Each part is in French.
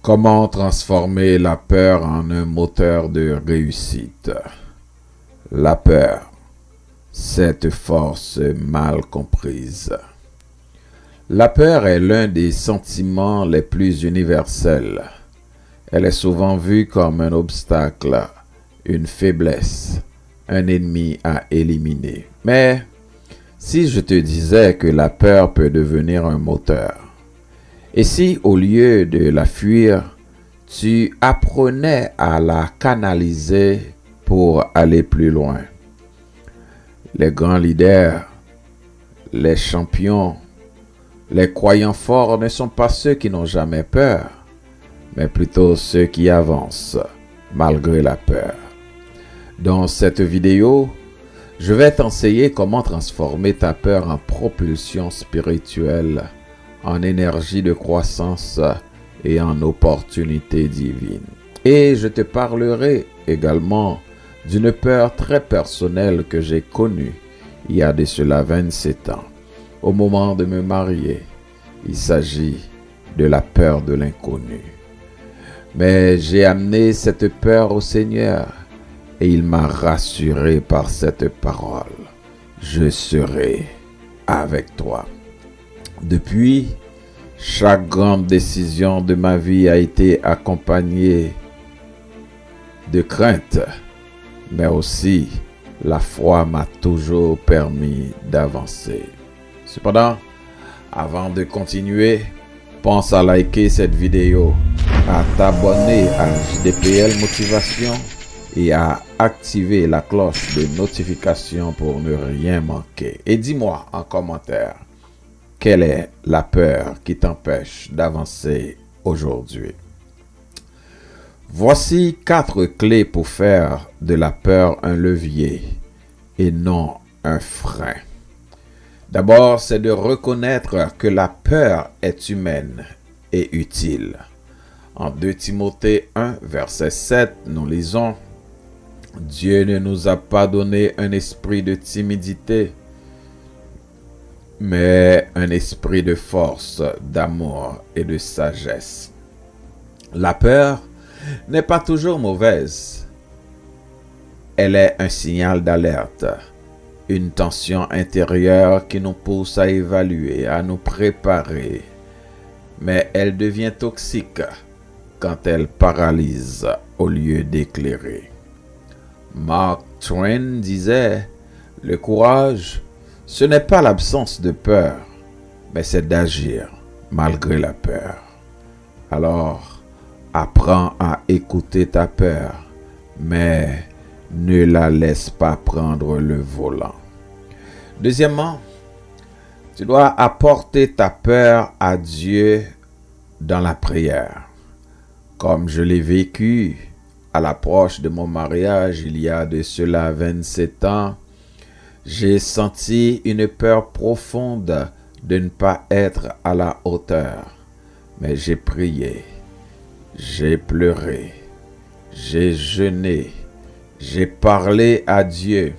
Comment transformer la peur en un moteur de réussite? La peur, cette force mal comprise. La peur est l'un des sentiments les plus universels. Elle est souvent vue comme un obstacle, une faiblesse, un ennemi à éliminer. Mais si je te disais que la peur peut devenir un moteur, et si au lieu de la fuir, tu apprenais à la canaliser pour aller plus loin? Les grands leaders, les champions, les croyants forts ne sont pas ceux qui n'ont jamais peur, mais plutôt ceux qui avancent malgré la peur. Dans cette vidéo, je vais t'enseigner comment transformer ta peur en propulsion spirituelle, en énergie de croissance et en opportunité divine. Et je te parlerai également d'une peur très personnelle que j'ai connue il y a de cela 27 ans. Au moment de me marier, il s'agit de la peur de l'inconnu. Mais j'ai amené cette peur au Seigneur et il m'a rassuré par cette parole. Je serai avec toi. Depuis, chaque grande décision de ma vie a été accompagnée de crainte, mais aussi la foi m'a toujours permis d'avancer. Cependant, avant de continuer, pense à liker cette vidéo, à t'abonner à JDPL Motivation et à activer la cloche de notification pour ne rien manquer. Et dis-moi en commentaire, quelle est la peur qui t'empêche d'avancer aujourd'hui? Voici 4 clés pour faire de la peur un levier et non un frein. D'abord, c'est de reconnaître que la peur est humaine et utile. En 2 Timothée 1, verset 7, nous lisons « Dieu ne nous a pas donné un esprit de timidité, mais un esprit de force, d'amour et de sagesse. » La peur n'est pas toujours mauvaise. Elle est un signal d'alerte, une tension intérieure qui nous pousse à évaluer, à nous préparer. Mais elle devient toxique quand elle paralyse au lieu d'éclairer. Mark Twain disait « Le courage, ce n'est pas l'absence de peur, mais c'est d'agir malgré la peur. » Alors, apprends à écouter ta peur, mais ne la laisse pas prendre le volant. Deuxièmement, tu dois apporter ta peur à Dieu dans la prière. Comme je l'ai vécu à l'approche de mon mariage il y a de cela 27 ans, j'ai senti une peur profonde de ne pas être à la hauteur. Mais j'ai prié, j'ai pleuré, j'ai jeûné, j'ai parlé à Dieu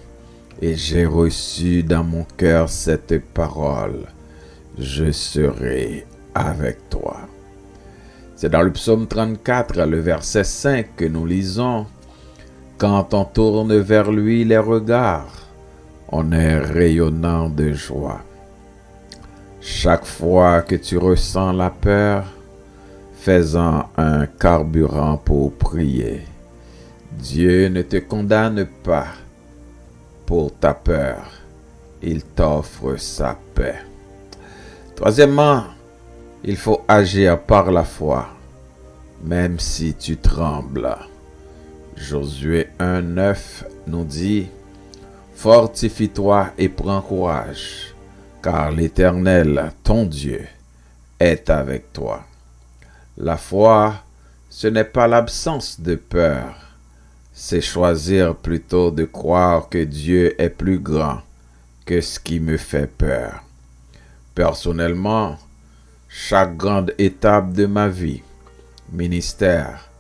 et j'ai reçu dans mon cœur cette parole. Je serai avec toi. C'est dans le psaume 34, le verset 5 que nous lisons. Quand on tourne vers lui les regards, on est rayonnant de joie. Chaque fois que tu ressens la peur, fais-en un carburant pour prier. Dieu ne te condamne pas pour ta peur. Il t'offre sa paix. Troisièmement, il faut agir par la foi, même si tu trembles. Josué 1,9 nous dit « Fortifie-toi et prends courage, car l'Éternel, ton Dieu, est avec toi. » La foi, ce n'est pas l'absence de peur, c'est choisir plutôt de croire que Dieu est plus grand que ce qui me fait peur. Personnellement, chaque grande étape de ma vie, ministère,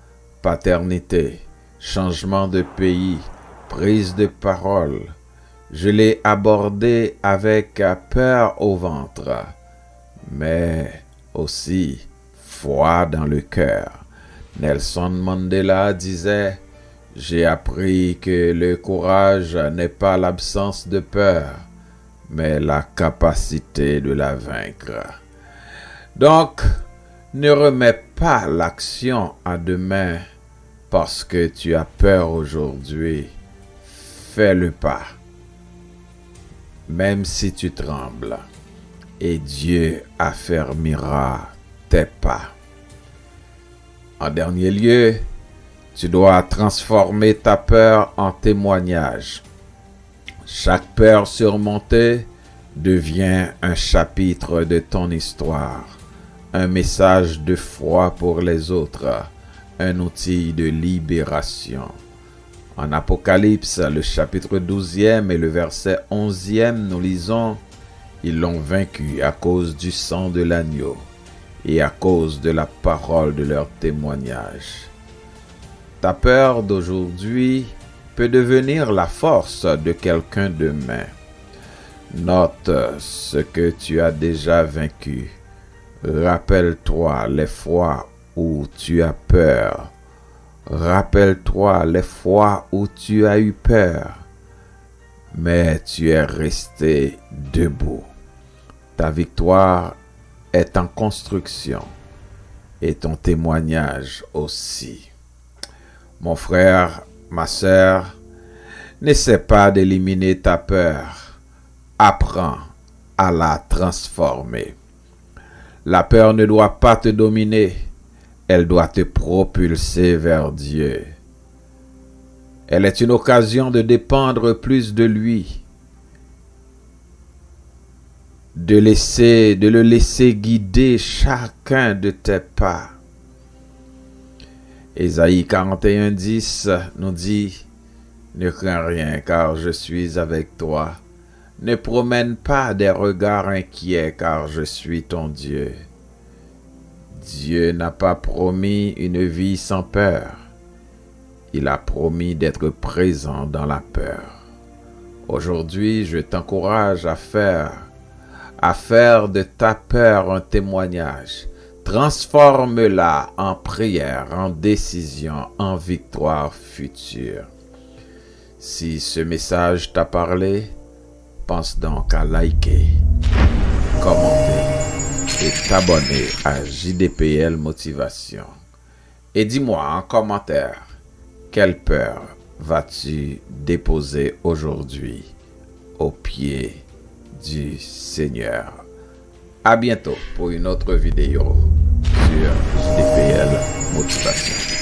paternité, changement de pays, prise de parole, je l'ai abordé avec peur au ventre, mais aussi foi dans le cœur, Nelson Mandela disait: « J'ai appris que le courage n'est pas l'absence de peur, mais la capacité de la vaincre. » Donc, ne remets pas l'action à demain parce que tu as peur aujourd'hui. Fais le pas, même si tu trembles, et Dieu affermira tes pas. En dernier lieu, tu dois transformer ta peur en témoignage. Chaque peur surmontée devient un chapitre de ton histoire, un message de foi pour les autres, un outil de libération. En Apocalypse, le chapitre 12e et le verset 11e, nous lisons: « Ils l'ont vaincu à cause du sang de l'agneau et à cause de la parole de leur témoignage. » Ta peur d'aujourd'hui peut devenir la force de quelqu'un demain. Note ce que tu as déjà vaincu. Rappelle-toi les fois où tu as peur. Rappelle-toi les fois où tu as eu peur, mais tu es resté debout. Ta victoire est en construction et ton témoignage aussi. Mon frère, ma sœur, n'essaie pas d'éliminer ta peur. Apprends à la transformer. La peur ne doit pas te dominer. Elle doit te propulser vers Dieu. Elle est une occasion de dépendre plus de lui, de le laisser guider chacun de tes pas. Ésaïe 41:10 nous dit: « Ne crains rien, car je suis avec toi. Ne promène pas des regards inquiets, car je suis ton Dieu. » Dieu n'a pas promis une vie sans peur. Il a promis d'être présent dans la peur. Aujourd'hui, je t'encourage à faire de ta peur un témoignage. Transforme-la en prière, en décision, en victoire future. Si ce message t'a parlé, pense donc à liker, commenter et t'abonner à JDPL Motivation. Et dis-moi en commentaire, quelle peur vas-tu déposer aujourd'hui aux pieds du Seigneur? À bientôt pour une autre vidéo sur JDPL Motivation.